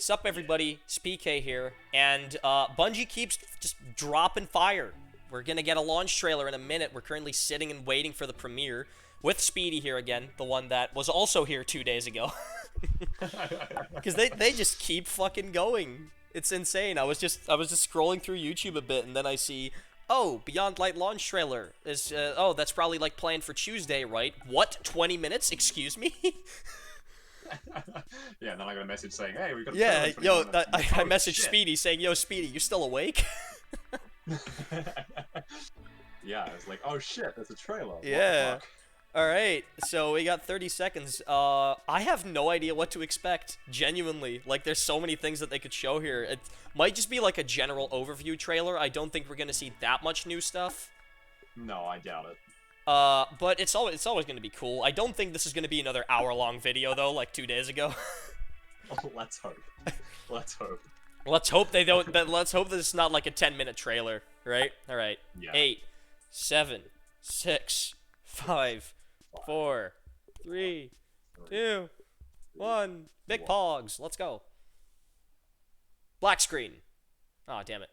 Sup everybody, SPK here, and Bungie keeps just dropping fire. We're gonna get a launch trailer in a minute. We're currently sitting and waiting for the premiere with Speedy here again, the one that was also here 2 days ago. Because they just keep fucking going. It's insane. I was just scrolling through YouTube a bit, and then I see, oh, Beyond Light launch trailer is oh, that's probably like planned for Tuesday, right? What? 20 minutes? Excuse me? Yeah, and then I got a message saying, hey, we got a Yeah, yo, I oh, messaged shit. Speedy saying, yo, Speedy, you still awake? Yeah, it's like, oh shit, there's a trailer. Yeah. What the fuck? Alright, so we got 30 seconds. I have no idea what to expect, genuinely. Like, there's so many things that they could show here. It might just be like a general overview trailer. I don't think we're gonna see that much new stuff. No, I doubt it. But it's always gonna be cool. I don't think this is gonna be another hour-long video, though, like 2 days ago. Oh, let's hope. Let's hope. Let's hope they don't. Let's hope that it's not like a 10-minute trailer, right? All right. Yeah. 8, 7, 6, 5, 4, 3, 2, 1. Big pogs. Let's go. Black screen. Oh, damn it.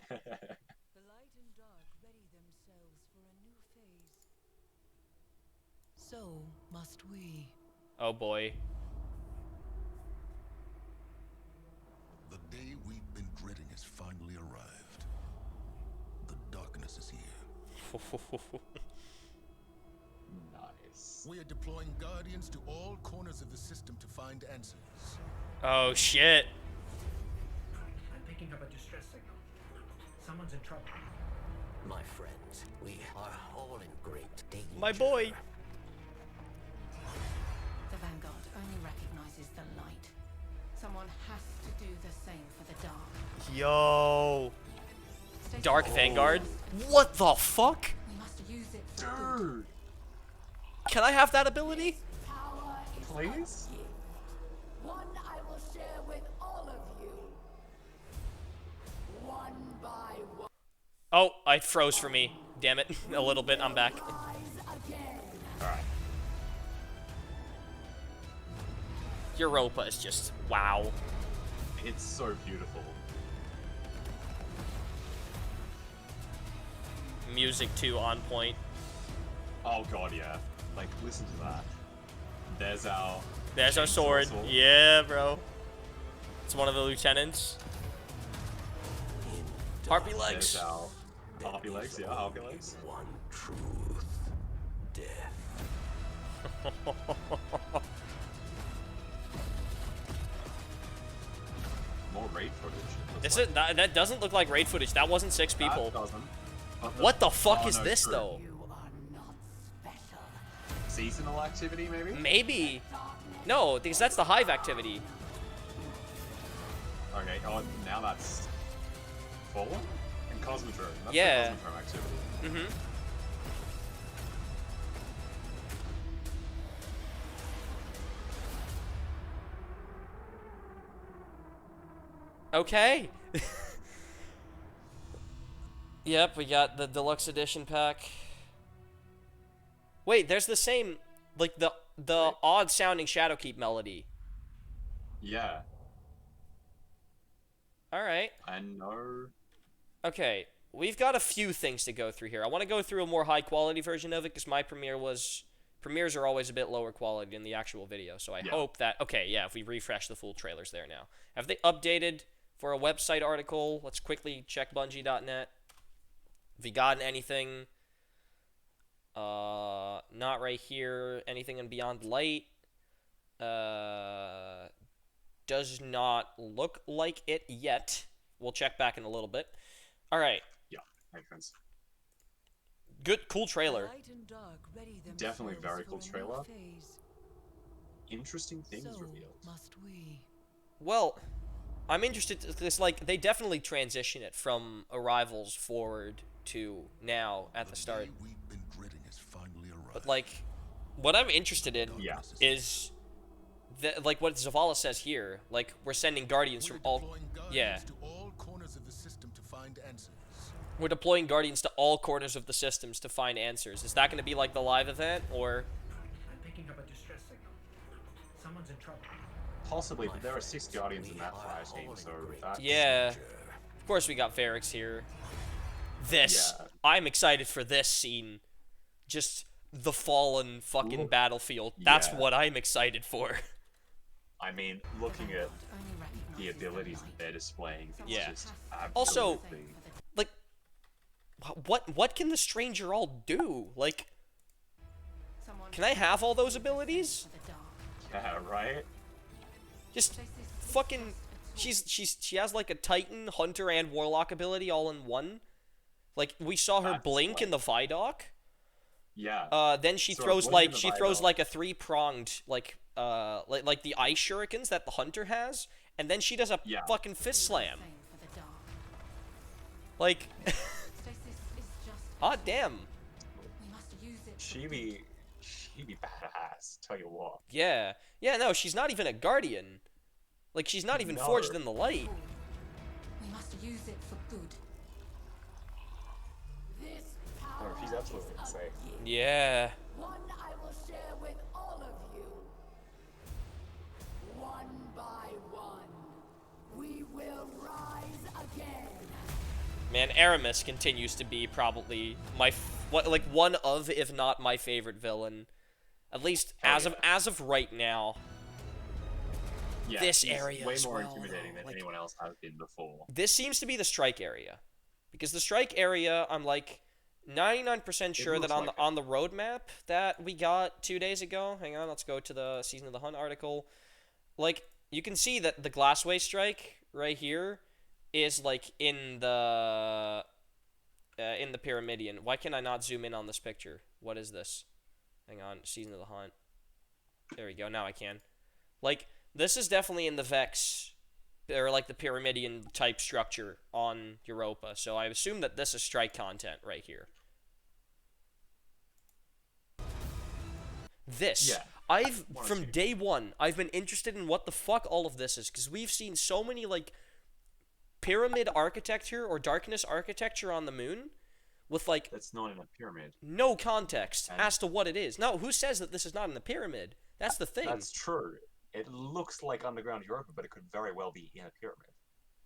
The light and dark ready themselves for a new phase. So must we. Oh boy. The day we've been dreading has finally arrived. The darkness is here. Nice. We are deploying Guardians to all corners of the system to find answers. Oh shit. I'm picking up a distress signal. Someone's in trouble. My friends, we are all in great danger. My boy. The Vanguard only recognizes the light. Someone has to do the same for the dark. Yo. Stay Dark focused. Vanguard. What the fuck? We must use it for good. Dude, Can I have that ability? Power is please? one I will share with all of you. One by one. Oh, I froze for me. Damn it. A little bit. I'm back. Rise again. Alright. Europa is just wow. It's so beautiful. Music too on point. Oh god, yeah. Like, listen to that. There's our... There's our chainsaw sword. Yeah, bro. It's one of the lieutenants. Harpy legs. There's our... Harpy legs, yeah, harpy legs. One truth. Death. More raid footage. This is that doesn't look like raid footage. That wasn't 6 people. That doesn't. What the fuck Oh, is no, this true. though? You are not special. Seasonal activity, maybe? Maybe. No, because that's the hive activity. Okay, oh, now that's... Fallen? And Cosmodrome. That's Yeah. the Cosmodrome activity. Mm-hmm. Okay. Yep, we got the deluxe edition pack. Wait, there's the same, like the odd sounding Shadowkeep melody. Yeah. All right. I know... Okay, we've got a few things to go through here. I want to go through a more high quality version of it because my premieres are always a bit lower quality than the actual video. So I hope that, okay, yeah, if we refresh the full trailers there now. Have they updated for a website article? Let's quickly check Bungie.net. Have we gotten anything? Not right here. Anything in Beyond Light? Does not look like it yet. We'll check back in a little bit. All right. Yeah, makes sense. Good, cool trailer. Light and dark ready Definitely themselves very cool for a new trailer. phase. Interesting things So revealed. must we. Well, I'm interested. It's like they definitely transition it from Arrivals forward to now at the start. day we've been dreading has finally arrived. But like, what I'm interested in Yeah. is like what Zavala says here. Like we're sending Guardians We're from all. deploying Yeah. Guardians to all corners of the system to find answers. We're deploying Guardians to all corners of the systems to find answers. Is that going to be like the live event or? I'm picking up a distress signal. Someone's in trouble. Possibly, but there are 6 Guardians in that fire team, so that's... Yeah. Of course we got Varix here. This. Yeah. I'm excited for this scene. Just the fallen fucking Ooh. battlefield. That's Yeah. what I'm excited for. I mean, looking at the abilities that they're displaying, it's Yeah. just Also, absolutely... like, what can the stranger all do? Like, can I have all those abilities? Yeah, right? Just fucking, she has like a Titan, Hunter, and Warlock ability all in one. Like, we saw her That's blink like- in the Vidoc. Yeah. Then she So throws it like wasn't the Vidoc. like a 3-pronged like the ice shurikens that the Hunter has, and then she does a Yeah. fucking fist slam. Like, hot damn. She be badass, tell you what. Yeah. Yeah, no, she's not even a guardian. Like, she's not even No. forged in the light. We must use it for good. This Oh, power she's absolutely is a insane. gift, Yeah. one I will share with all of you. One by one, we will rise again. Man, Aramis continues to be probably my one of, if not my favorite villain. At least as of right now. Yeah, This she's area way as more well, intimidating though, than like- anyone else has been before. This seems to be the strike area. Because the strike area, I'm like 99% sure that looks on like the on the roadmap that we got 2 days ago. Hang on, let's go to the Season of the Hunt article. Like, you can see that the Glassway strike right here is like in the Pyramidion. Why can I not zoom in on this picture? What is this? Hang on, Season of the Hunt. There we go, now I can. Like, this is definitely in the Vex, or like the Pyramidion type structure on Europa, so I assume that this is strike content right here. This. Yeah. From day one, I've been interested in what the fuck all of this is, because we've seen so many, like, pyramid architecture or darkness architecture on the moon with, like, That's not in a pyramid. no context And- as to what it is. No, who says that this is not in the pyramid? That's the thing. That's true. It looks like underground Europa, but it could very well be in a pyramid.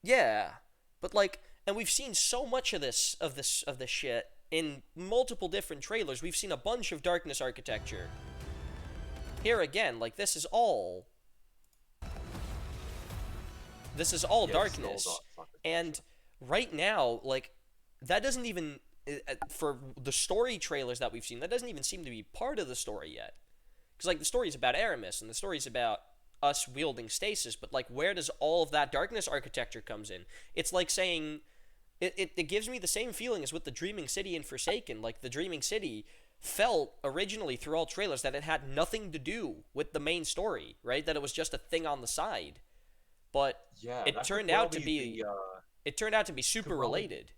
Yeah, but like, and we've seen so much of this shit in multiple different trailers. We've seen a bunch of darkness architecture. Here again, like, this is all Yeah, this is all darkness. fucking And right now, like, that doesn't even for the story trailers that we've seen, that doesn't even seem to be part of the story yet. Because, like, the story's about Aramis, and the story's about us wielding stasis, but, like, where does all of that darkness architecture comes in? It's like saying, it gives me the same feeling as with the Dreaming City and Forsaken. Like, the Dreaming City felt, originally, through all trailers, that it had nothing to do with the main story, right? That it was just a thing on the side. But Yeah, it that turned could well out to be, the, it turned out to be super could well be- related.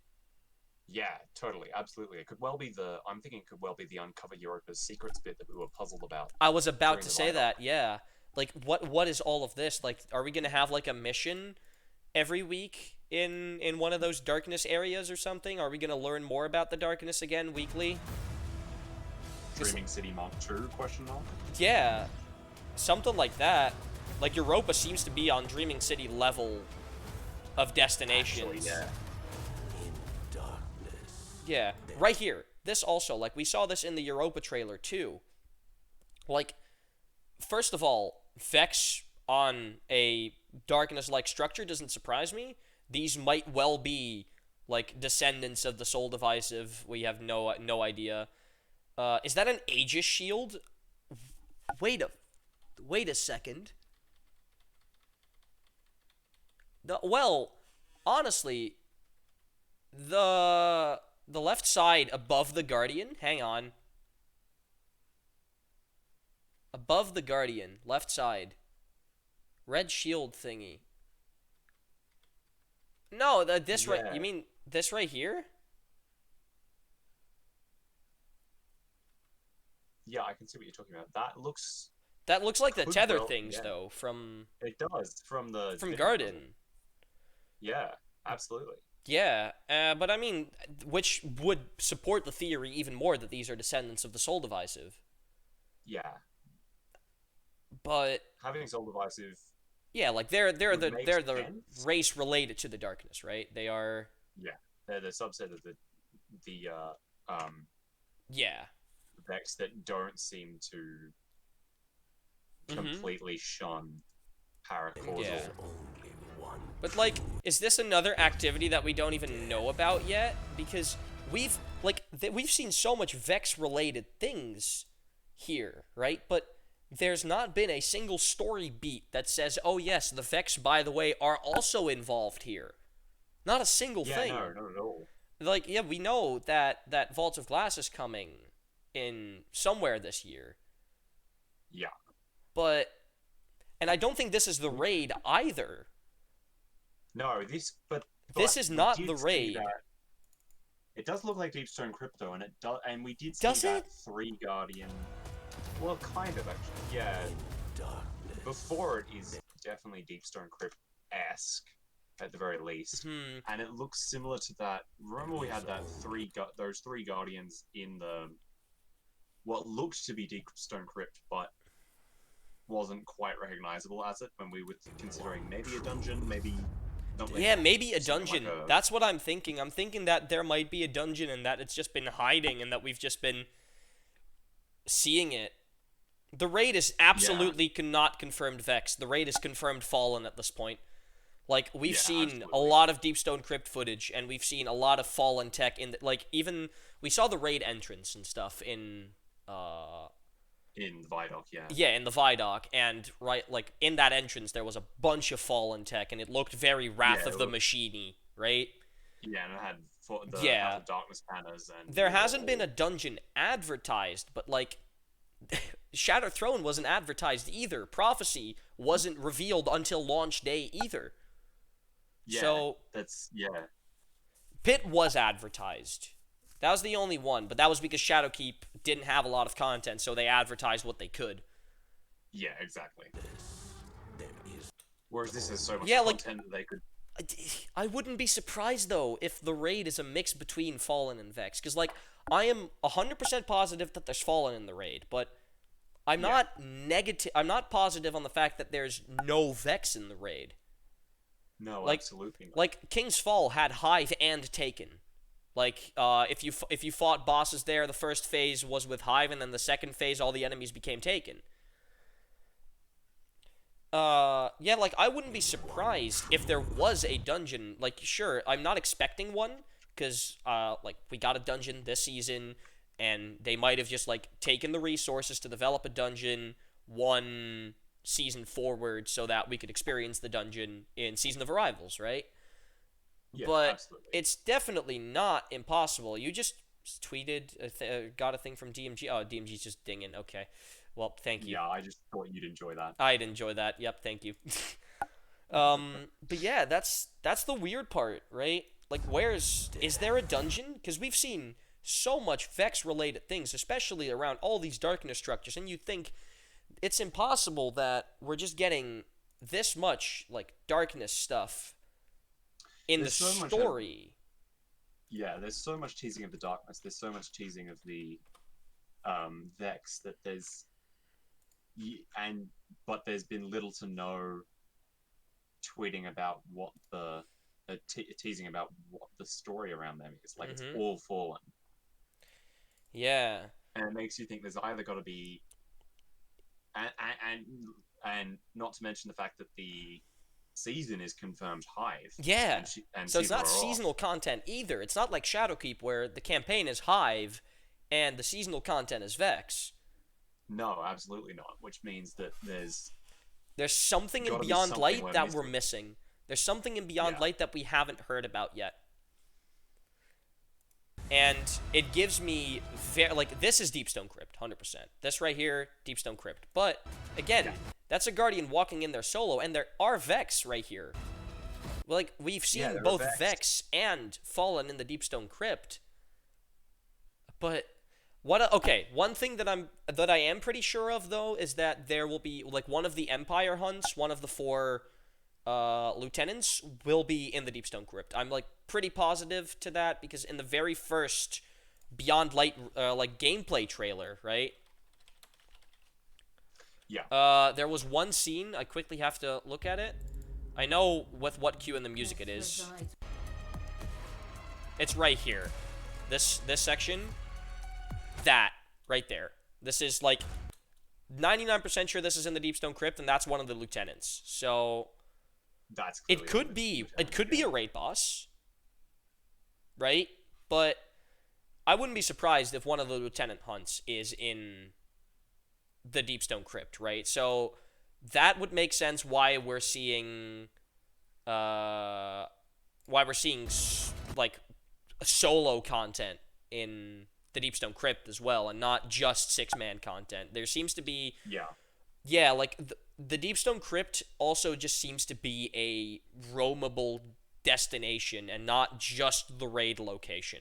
Yeah, totally, absolutely. It could well be I'm thinking it could well be the Uncover Europa's Secrets bit that we were puzzled about. I was about during to the say Vidoc. that, yeah. Like, what is all of this? Like, are we gonna have, like, a mission every week in one of those darkness areas or something? Are we gonna learn more about the darkness again weekly? Dreaming City Mark II, question mark? Yeah, something like that. Like, Europa seems to be on Dreaming City level of destinations. Actually, yeah. In darkness. Yeah, right here. This also, like, we saw this in the Europa trailer, too. Like, first of all, Vex on a darkness-like structure doesn't surprise me. These might well be, like, descendants of the Soul Divisive. We have no idea. Is that an Aegis shield? Wait a second. Well, honestly, the left side above the Guardian, hang on. Above the Guardian, left side. Red shield thingy. No, this right, Yeah. you mean this right here? Yeah, I can see what you're talking about. That looks... That looks like the Could tether well- things, yeah. though, from It does, from the... video Garden. puzzle. Yeah, absolutely. Yeah, but I mean, which would support the theory even more that these are descendants of the Soul Divisive. Yeah. But Having Soul Divisive Yeah, like they're Would make the sense. race related to the darkness, right? They are. Yeah, they're the subset of the Yeah. Vex that don't seem to completely shun paracausal. Yeah. Only one. But like, is this another activity that we don't even know about yet? Because we've we've seen so much Vex related things here, right? But there's not been a single story beat that says, "Oh yes, the Vex, by the way, are also involved here." Not a single Yeah, thing. no, not at all. Like, yeah, we know that Vault of Glass is coming in somewhere this year, Yeah. but and I don't think this is the raid either. No, but This is we not did the see raid. that- It does look like Deepstone Crypto, and it does, and we did see Does that it? 3 Guardian. Well, kind of actually. Yeah. Darkness. Before it is definitely Deepstone Crypt-esque, at the very least, Hmm. and it looks similar to that. Remember, we had that those 3 Guardians in the what looked to be Deepstone Crypt, but wasn't quite recognizable as it when we were considering maybe a dungeon, maybe something. Yeah, maybe a something dungeon. like a- That's what I'm thinking. I'm thinking that there might be a dungeon and that it's just been hiding and that we've just been seeing it. The raid is absolutely not confirmed Vex. The raid is confirmed Fallen at this point. Like, we've Yeah, seen a absolutely. lot of Deepstone Crypt footage, and we've seen a lot of Fallen tech in, like, even, we saw the raid entrance and stuff in Vidoc, yeah. yeah, in the Vidoc, and, right, like, in that entrance, there was a bunch of Fallen tech, and it looked very Wrath Yeah, of it the looked- Machine-y, right? Yeah, and it had Yeah. House of Darkness banners and There hasn't been a dungeon advertised, but, like, Shadow Throne wasn't advertised either. Prophecy wasn't revealed until launch day either. Yeah, So, yeah. Pit was advertised. That was the only one, but that was because Shadowkeep didn't have a lot of content, so they advertised what they could. Yeah, exactly. There is Whereas this has so much Yeah, like- content that they could. I wouldn't be surprised, though, if the raid is a mix between Fallen and Vex. Because, like, I am 100% positive that there's Fallen in the raid, but I'm not negative. I'm not positive on the fact that there's no Vex in the raid. No, Like- absolutely not. Like, King's Fall had Hive and Taken. Like, if you fought bosses there, the first phase was with Hive, and then the second phase, all the enemies became Taken. Yeah, like, I wouldn't be surprised if there was a dungeon. Like, sure, I'm not expecting one, because, like, we got a dungeon this season, and they might have just, like, taken the resources to develop a dungeon one season forward so that we could experience the dungeon in Season of Arrivals, right? Yeah, But absolutely. it's definitely not impossible. You just tweeted, got a thing from DMG. Oh, DMG's just dinging. Okay. Well, thank you. Yeah, I just thought you'd enjoy that. I'd enjoy that. Yep, thank you. But yeah, that's the weird part, right? Like, is there a dungeon? Because we've seen so much Vex-related things, especially around all these darkness structures, and you'd think it's impossible that we're just getting this much, like, darkness stuff in There's the so much story. Yeah, there's so much teasing of the darkness. There's so much teasing of the Vex that but there's been little to no tweeting about what teasing about what the story around them is. Like, it's all Fallen, Yeah. and it makes you think there's either got to be, and not to mention the fact that the season is confirmed Hive. Yeah. And So it's not Caesar are off. seasonal content either. It's not like Shadowkeep where the campaign is Hive and the seasonal content is Vex. No, absolutely not. Which means that there's something in gotta be Beyond something Light we're that we're missing. missing. There's something in Beyond Yeah. Light that we haven't heard about yet. And it gives me this is Deepstone Crypt, 100%. This right here, Deepstone Crypt. But again, that's a Guardian walking in there solo, and there are Vex right here. Like, we've seen there are both Vex. Vex and Fallen in the Deepstone Crypt. But one thing that I am pretty sure of, though, is that there will be, like, one of the Empire hunts, one of the 4 lieutenants will be in the Deepstone Crypt. I'm, like, pretty positive to that, because in the very first Beyond Light, like, gameplay trailer, right? Yeah. There was one scene, I quickly have to look at it. I know with what cue in the music it is. It's right here. This section. That. Right there. This is, like, 99% sure this is in the Deepstone Crypt, and that's one of the lieutenants. So, That's it could be a raid boss. Right? But I wouldn't be surprised if one of the lieutenant hunts is in the Deepstone Crypt, right? So that would make sense why we're seeing like solo content in the Deepstone Crypt as well, and not just 6-man content. There seems to be like the Deepstone Crypt also just seems to be a roamable destination and not just the raid location.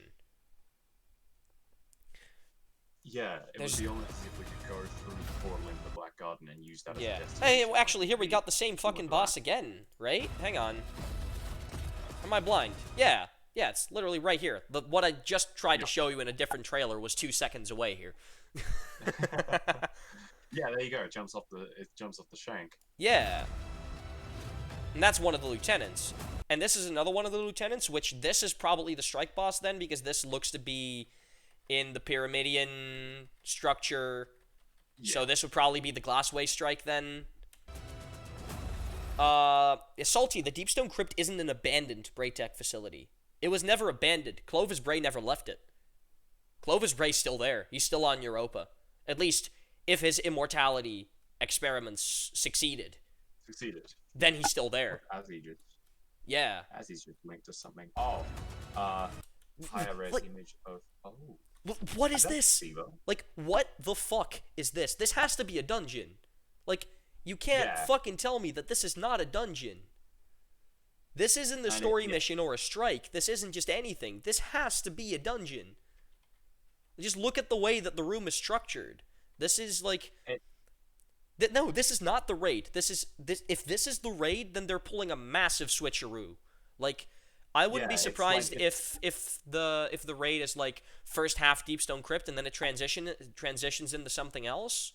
Yeah, it would be almost as if we could go through the portal into the Black Garden and use that as a Yeah. destination. Hey, well, actually, here we got the same fucking boss again, right? Hang on. Am I blind? Yeah. Yeah, it's literally right here. What I just tried to show you in a different trailer was 2 seconds away here. Yeah, there you go. It jumps off the shank. Yeah. And that's one of the lieutenants. And this is another one of the lieutenants, which this is probably the strike boss then, because this looks to be in the Pyramidian structure. Yeah. So this would probably be the Glassway strike then. Salty, the Deepstone Crypt isn't an abandoned Braytech facility. It was never abandoned. Clovis Bray never left it. Clovis Bray's still there. He's still on Europa. At least, if his immortality experiments succeeded. Then he's still there. As he just... Yeah. As he's just linked to something. Oh. Higher res image of... Oh. What is this? Like, what the fuck is this? This has to be a dungeon. Like, you can't fucking tell me that this is not a dungeon. This isn't the story mission or a strike. This isn't just anything. This has to be a dungeon. Just look at the way that the room is structured. This is like... No, this is not the raid. If this is the raid, then they're pulling a massive switcheroo. Like... I wouldn't be surprised if the raid is like first half Deepstone Crypt and then it transitions into something else.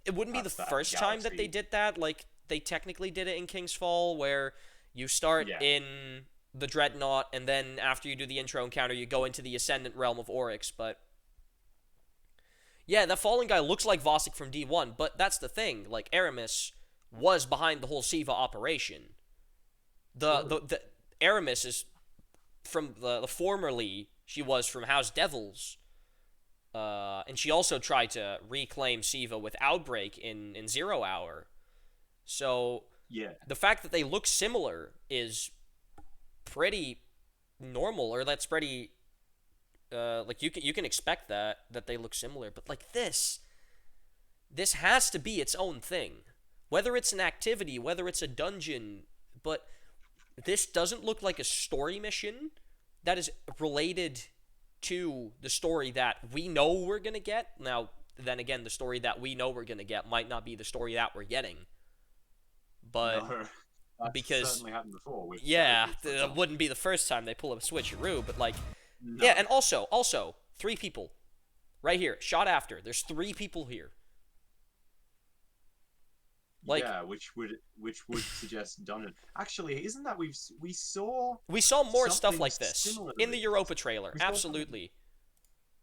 It wouldn't be the first time that they did that. Like they technically did it in King's Fall, where you start in the Dreadnought and then after you do the intro encounter, you go into the Ascendant realm of Oryx. But yeah, that Fallen guy looks like Vosik from D1, but that's the thing. Like Aramis was behind the whole Siva operation. The Aramis is from the formerly she was from House Devils, and she also tried to reclaim Siva with Outbreak in 0 Hour. So the fact that they look similar is pretty normal, or that's pretty like you can expect that they look similar. But like this has to be its own thing, whether it's an activity, whether it's a dungeon, but. This doesn't look like a story mission that is related to the story that we know we're going to get. Now, then again, the story that we know we're going to get might not be the story that we're getting. But that's because certainly happened before. It wouldn't be the first time they pull up a switcheroo, but like yeah, and also 3 people right here, shot after. There's 3 people here. Like, yeah, which would suggest dungeon. Actually, isn't that we saw more stuff like this in the Europa trailer? Absolutely.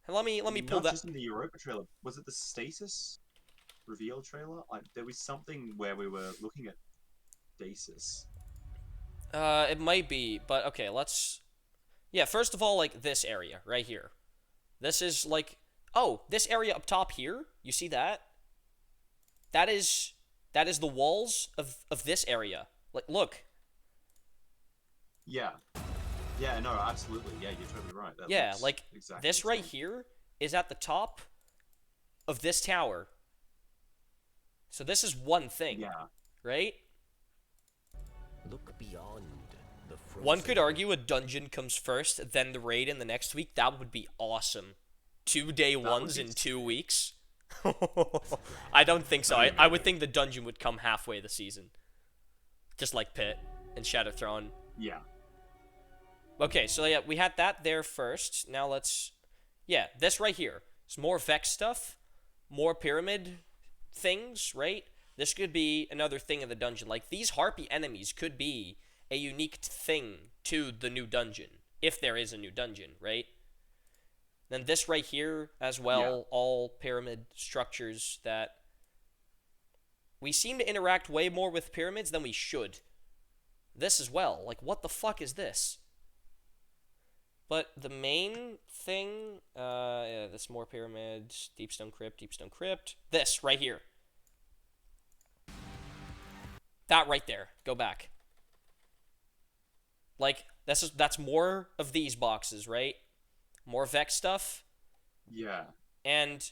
And let me pull that. Not just in the Europa trailer. Was it the Stasis reveal trailer? There was something where we were looking at Stasis. It might be, but okay, let's. Yeah, first of all, like this area right here. This is like, oh, this area up top here. You see that? That is the walls of this area. Like, look. Yeah. Yeah, no, absolutely. Yeah, you're totally right. That like, exactly this right here is at the top of this tower. So this is one thing. Yeah. Right? Look beyond the frozen... One could argue a dungeon comes first, then the raid in the next week. That would be awesome. 2 day ones in 2 weeks. I don't think so. I would think the dungeon would come halfway the season. Just like Pit and Shadowthrone. Yeah. Okay, so yeah, we had that there first. Now let's... Yeah, this right here. It's more Vex stuff. More Pyramid things, right? This could be another thing in the dungeon. Like, these harpy enemies could be a unique thing to the new dungeon, if there is a new dungeon, right? Then this right here as well, all pyramid structures that we seem to interact way more with pyramids than we should. This as well. Like, what the fuck is this? But the main thing, yeah, this more pyramids, deep stone crypt. This right here. That right there. Go back. Like, that's more of these boxes, right? More Vex stuff. Yeah. And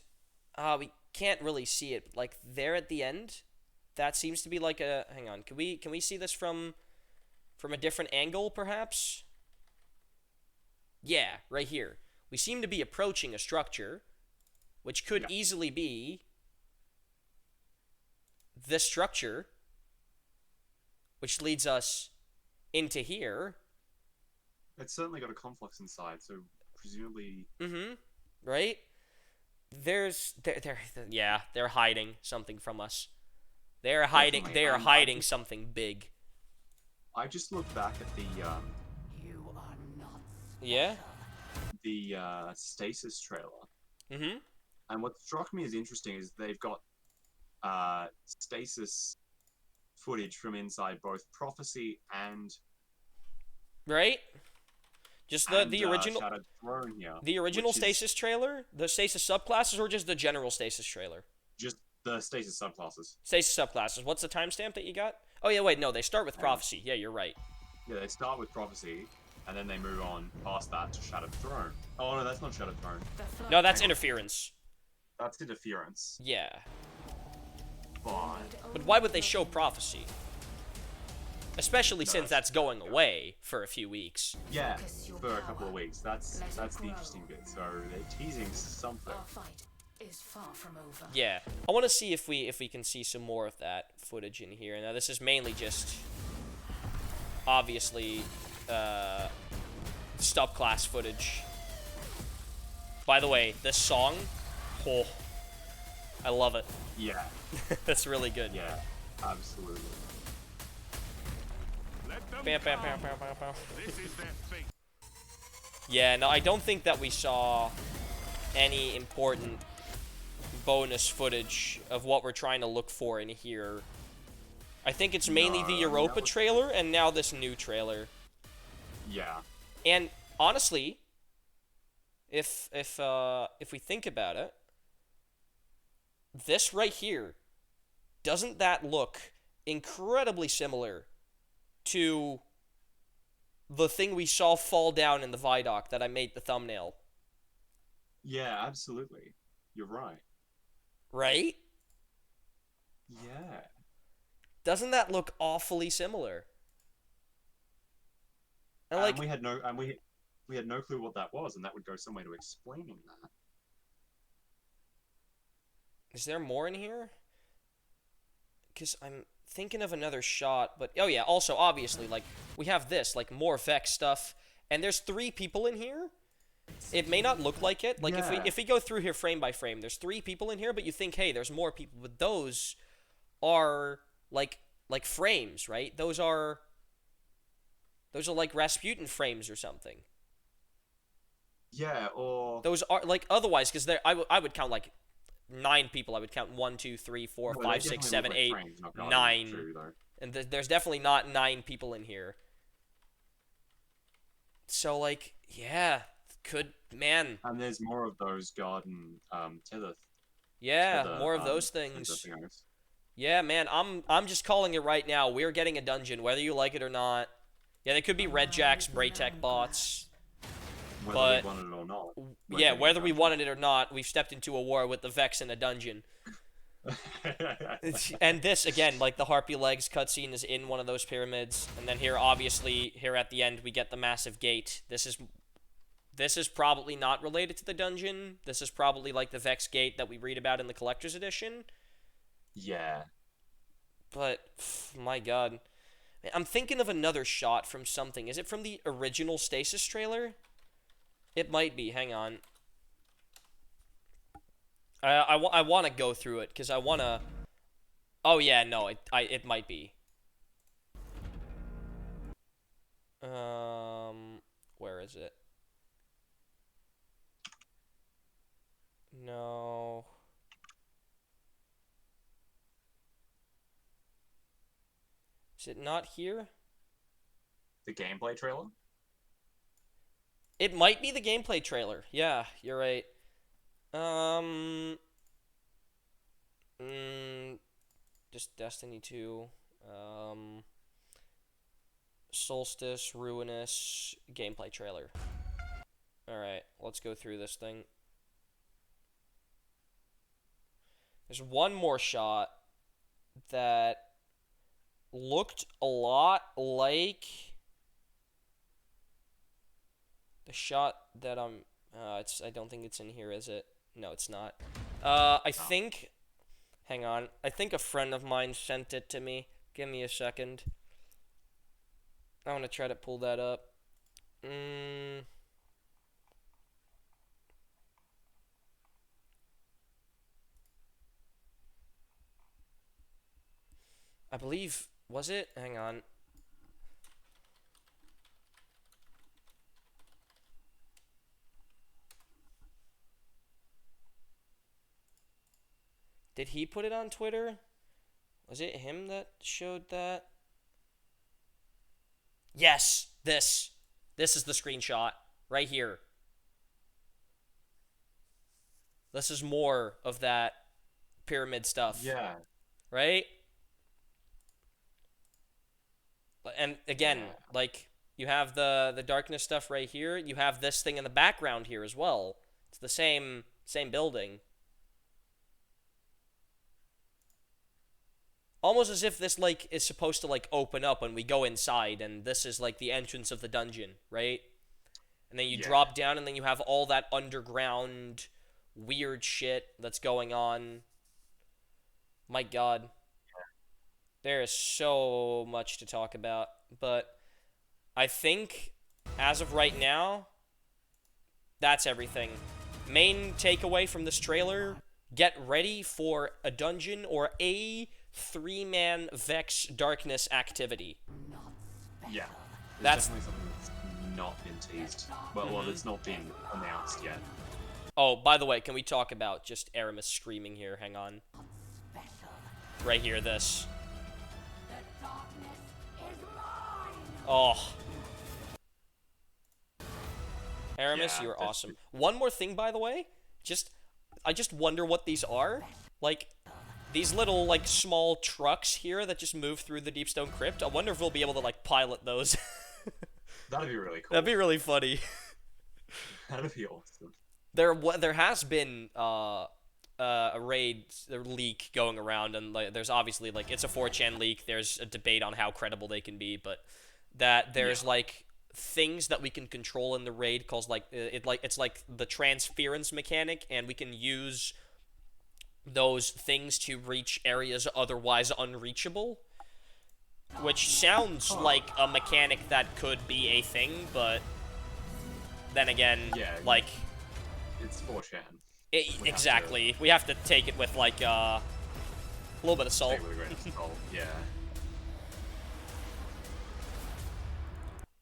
we can't really see it. Like, there at the end, that seems to be like a... Hang on. Can we see this from a different angle, perhaps? Yeah, right here. We seem to be approaching a structure, which could easily be this structure, which leads us into here. It's certainly got a conflux inside, so presumably... Mm-hmm. Right? They're hiding something from us. They're hiding something big. I just looked back at the, You are not Yeah? the, Stasis trailer. Mm-hmm. And what struck me as interesting is they've got, Stasis footage from inside both Prophecy and... Right? Just the original... Shattered Throne here. The original Stasis trailer? The Stasis subclasses, or just the general Stasis trailer? Just the Stasis subclasses. Stasis subclasses. What's the timestamp that you got? Oh, yeah, wait, no, they start with Prophecy. Yeah, you're right. Yeah, they start with Prophecy, and then they move on past that to Shattered Throne. Oh, no, that's not Shattered Throne. No, that's Interference. That's Interference. Yeah. But... But why would they show Prophecy? Especially since that's going away for a few weeks. Yeah, for a couple of weeks. That's the interesting bit. So they're teasing something. Our fight is far from over. Yeah. I want to see if we can see some more of that footage in here. Now, this is mainly just... obviously, subclass footage. By the way, this song... Oh. I love it. Yeah. That's really good. Yeah, absolutely. Bam, bam, bam, bam, bam, bam. Yeah, no, I don't think that we saw any important bonus footage of what we're trying to look for in here. I think it's mainly the Europa trailer and now this new trailer. Yeah. And honestly, if we think about it, this right here, doesn't that look incredibly similar to the thing we saw fall down in the Vidoc that I made the thumbnail? Yeah, absolutely. You're right. Right? Yeah. Doesn't that look awfully similar? And like, we had no clue what that was, and that would go some way to explaining that. is there more in here? Because I'm thinking of another shot, but oh yeah, also obviously, like, we have this, like, more Vex stuff, and there's 3 people in here. It may not look like it. Like, if we go through here frame by frame, there's 3 people in here, but you think, hey, there's more people, but those are like frames, right? Those are like Rasputin frames or something. Yeah, or Those are like otherwise, because I would count like 9 people. I would count 1, 2, 3, 4, 5, 6, 7, 8, 9, and there's definitely not 9 people in here. So like, yeah, man. And there's more of those garden tether. Yeah, more of those things. Yeah, man, I'm just calling it right now. We're getting a dungeon, whether you like it or not. Yeah, they could be Red Jacks, Braytech bots. Whether we wanted it or not. Yeah, whether we wanted it or not, we've stepped into a war with the Vex in a dungeon. And this, again, like the Harpy Legs cutscene is in one of those pyramids. And then here, obviously, here at the end, we get the massive gate. This is probably not related to the dungeon. This is probably like the Vex gate that we read about in the Collector's Edition. Yeah. But, my god. I'm thinking of another shot from something. Is it from the original Stasis trailer? It might be. Hang on. I want to go through it, because I want Oh yeah, no, it might be. Where is it? No. Is it not here? The gameplay trailer? It might be the gameplay trailer. Yeah, you're right. Um, just Destiny 2. Solstice, Ruinous, gameplay trailer. Alright, let's go through this thing. There's one more shot that looked a lot like the shot that I don't think it's in here, is it? No, it's not. I think, hang on, I think a friend of mine sent it to me. Give me a second. I want to try to pull that up. I believe, was it? Hang on. Did he put it on Twitter? Was it him that showed that? Yes, this. This is the screenshot right here. This is more of that pyramid stuff. Yeah. Right? And again, Yeah. like you have the darkness stuff right here. You have this thing in the background here as well. It's the same building. Almost as if this like is supposed to like open up when we go inside, and this is like the entrance of the dungeon, right? And then you drop down, and then you have all that underground weird shit that's going on. My God. There is so much to talk about, but I think as of right now, that's everything. Main takeaway from this trailer, get ready for a dungeon or a 3-man Vex Darkness activity. Yeah. That's definitely something that's not been teased. Well, it's not been announced yet. Oh, by the way, can we talk about just Aramis screaming here? Hang on. Right here, this. Oh. Aramis, Yeah, you're that's- awesome. One more thing, by the way. I just wonder what these are. Like, these little, like, small trucks here that just move through the Deepstone Crypt. I wonder if we'll be able to, like, pilot those. That'd be really cool. That'd be really funny. That'd be awesome. There has been, a raid leak going around, and like, there's obviously, like, it's a 4chan leak. There's a debate on how credible they can be, but that there's, like, things that we can control in the raid called, like, it's like the transference mechanic, and we can use those things to reach areas otherwise unreachable, which sounds like a mechanic that could be a thing, but then again, like, it's 4chan. Exactly. We have to take it with, like, a little bit of salt. Take it with a grain of salt, yeah.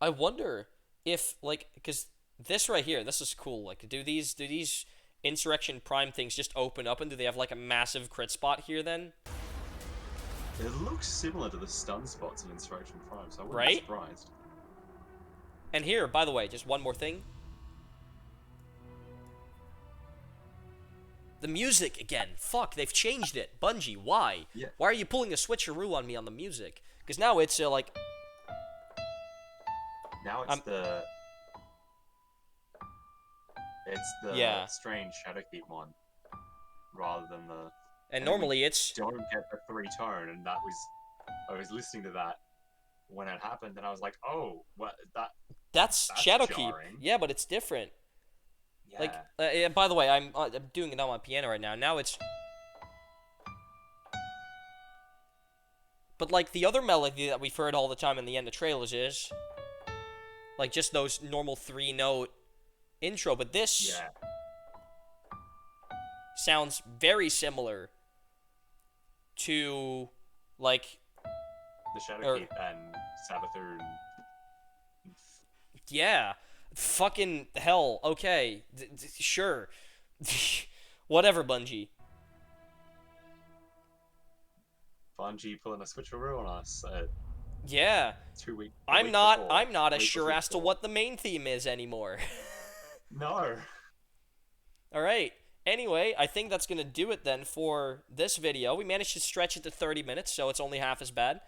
I wonder if, like, because this right here, this is cool. Like, do these Insurrection Prime things just open up, and do they have, like, a massive crit spot here then? It looks similar to the stun spots in Insurrection Prime, so I wouldn't Right? be surprised. And here, by the way, just one more thing. The music again. Fuck, they've changed it. Bungie, why? Yeah. Why are you pulling a switcheroo on me on the music? Because now it's like. Now it's the strange Shadowkeep one, rather than the. And normally it's. Don't get the 3-tone, and that was. I was listening to that when it happened, and I was like, oh, what that. That's Shadowkeep. jarring. Yeah, but it's different. Yeah. Like, by the way, I'm doing it on my piano right now. Now it's. But like the other melody that we've heard all the time in the end of trailers is, like, just those normal 3-note intro. But this sounds very similar to Like, The Shadow Or- Keep and Sabather and yeah, fucking hell. Okay, sure, whatever, Bungie. Bungie pulling a switcheroo on us Yeah, 2 weeks. I'm not as sure as to what the main theme is anymore. No. All right. Anyway, I think that's gonna do it then for this video. We managed to stretch it to 30 minutes, so it's only half as bad.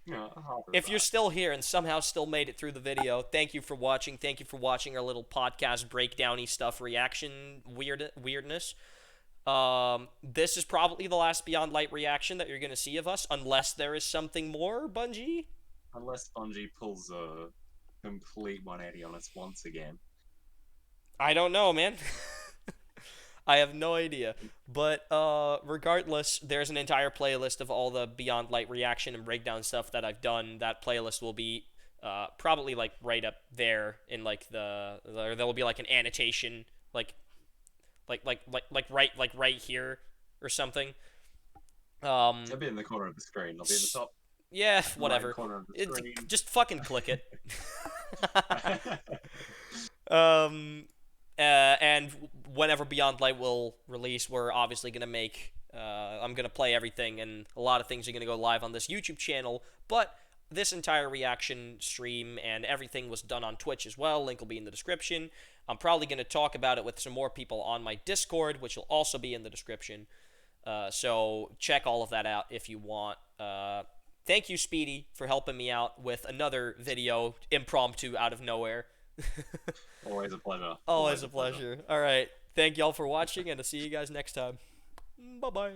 No, If you're still here and somehow still made it through the video, thank you for watching. Thank you for watching our little podcast breakdowny stuff, reaction weirdness. This is probably the last Beyond Light reaction that you're gonna see of us, unless there is something more, Bungie. Unless Bungie pulls a complete 180 on us once again. I don't know, man. I have no idea. But regardless, there's an entire playlist of all the Beyond Light reaction and breakdown stuff that I've done. That playlist will be probably like right up there in like there will be like an annotation like right here or something. It'll be in the corner of the screen. It'll be in the top Yeah, right whatever. corner of the screen. Just fucking click it. And whenever Beyond Light will release, we're obviously going to make, I'm going to play everything, and a lot of things are going to go live on this YouTube channel, but this entire reaction stream and everything was done on Twitch as well. Link will be in the description. I'm probably going to talk about it with some more people on my Discord, which will also be in the description. So check all of that out if you want. Thank you, Speedy, for helping me out with another video, impromptu, out of nowhere. Always a pleasure. Always a pleasure. All right. Thank y'all for watching, and I'll see you guys next time. Bye-bye.